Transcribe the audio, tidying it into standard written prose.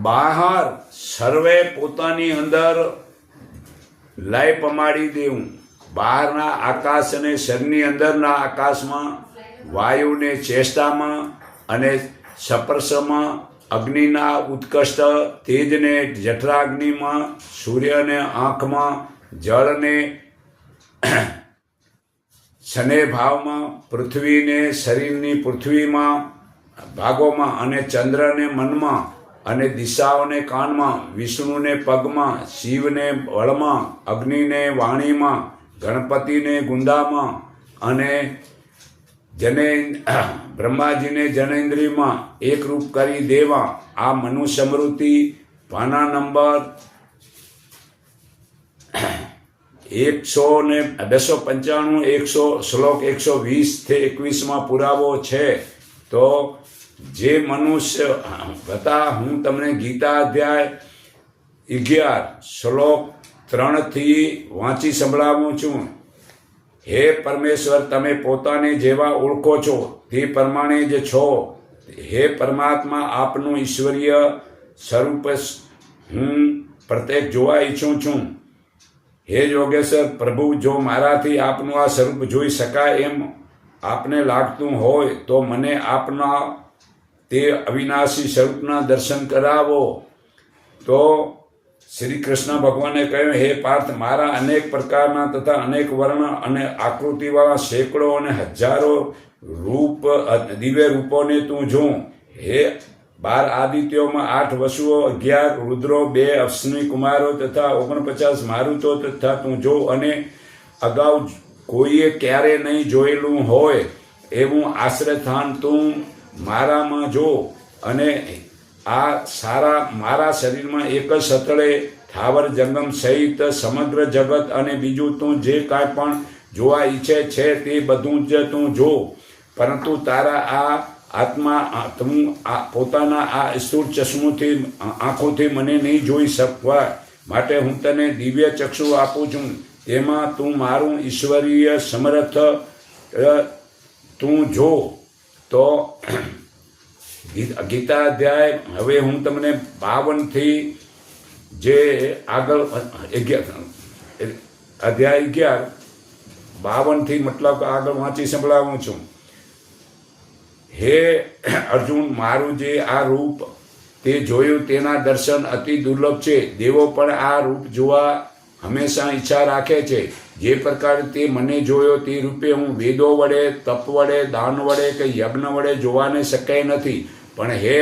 બહાર સર્વે પોતાની અંદર લય પમાડી દેવું. બહારના આકાશ અને શરીરની અંદરના આકાશમાં, વાયુને ચેષ્ટામાં અને સપર્શમાં, અગ્નિના ઉત્કૃષ્ટ તેજને જઠરાગ્નિમાં, સૂર્યને આંખમાં, જળને શને ભાવમાં, પૃથ્વીને શરીરની પૃથ્વીમાં ભાગોમાં, અને ચંદ્રને મનમાં, અને દિશાઓને કાનમાં, વિષ્ણુને પગમાં, શિવને બળમાં, અગ્નિને વાણીમાં, ગણપતિને ગુંદામાં, અને બ્રહ્માજીને જનેન્દ્રિયમાં એકરૂપ કરી દેવા. આ મનુસ્મૃતિ પાના નંબર 295, શ્લોક 120-21 પુરાવો છે. તો જે મનુષ્ય હતા, હું તમને ગીતા અધ્યાય 11 શ્લોક 3 વાંચી સંભળાવું છું. હે પરમેશ્વર, તમે પોતાને જેવા ઓળખો છો તે પ્રમાણે જ છો. હે પરમાત્મા, આપનું ઈશ્વરીય સ્વરૂપ હું પ્રત્યેક જોવા ઈચ્છું છું. હે યોગેશ્વર પ્રભુ, જો મારાથી આપનું આ સ્વરૂપ જોઈ શકાય એમ આપને લાગતું હોય તો મને આપના તે અવિનાશી સ્વરૂપના દર્શન કરાવો. તો શ્રી કૃષ્ણ ભગવાને કહ્યું, હે પાર્થ, મારા અનેક પ્રકારના તથા અનેક વર્ણ અને આકૃતિવાળા સેંકડો અને હજારો રૂપ દિવ્ય રૂપોને તું જો. હે 12 આદિત્યોમાં 8 વસુઓ, 11 રુદ્રો, 2 અશ્વિની કુમારો તથા 49 મારુતો તથા તું જો. અને અગાઉ કોઈએ ક્યારે નહીં જોયેલું હોય એવું આશ્રયસ્થાન તું મારામાં જો. અને આ મારા શરીરમાં એક જ સ્થળે થાવર જંગમ સહિત સમગ્ર જગત અને બીજું તું જે કાંઈ પણ જોવા ઈચ્છે છે તે બધું જ તું જો. પરંતુ તારા આ આત્મા તું પોતાના આ સ્થૂળ ચશ્મુથી આંખોથી મને નહીં જોઈ શકવા માટે હું તને દિવ્ય ચક્ષુ આપું છું. તેમાં તું મારું ઈશ્વરીય સમર્થ તું જો. તો ગીતા અધ્યાય હવે હું તમને 52 જે આગળ અધ્યાય 11 52 મતલબ આગળ વાંચી સંભળાવું છું. હે અર્જુન, મારું જે આ રૂપ તે જોયું તેના દર્શન અતિ દુર્લભ છે. દેવો પણ આ રૂપ જોવા હંમેશા ઈચ્છા રાખે છે. જે પ્રકારે તે મને જોયો તે રૂપે હું વેદો વડે, તપ વડે, દાન વડે કે યજ્ઞ વડે જોવાને શક્ય નથી. પણ હે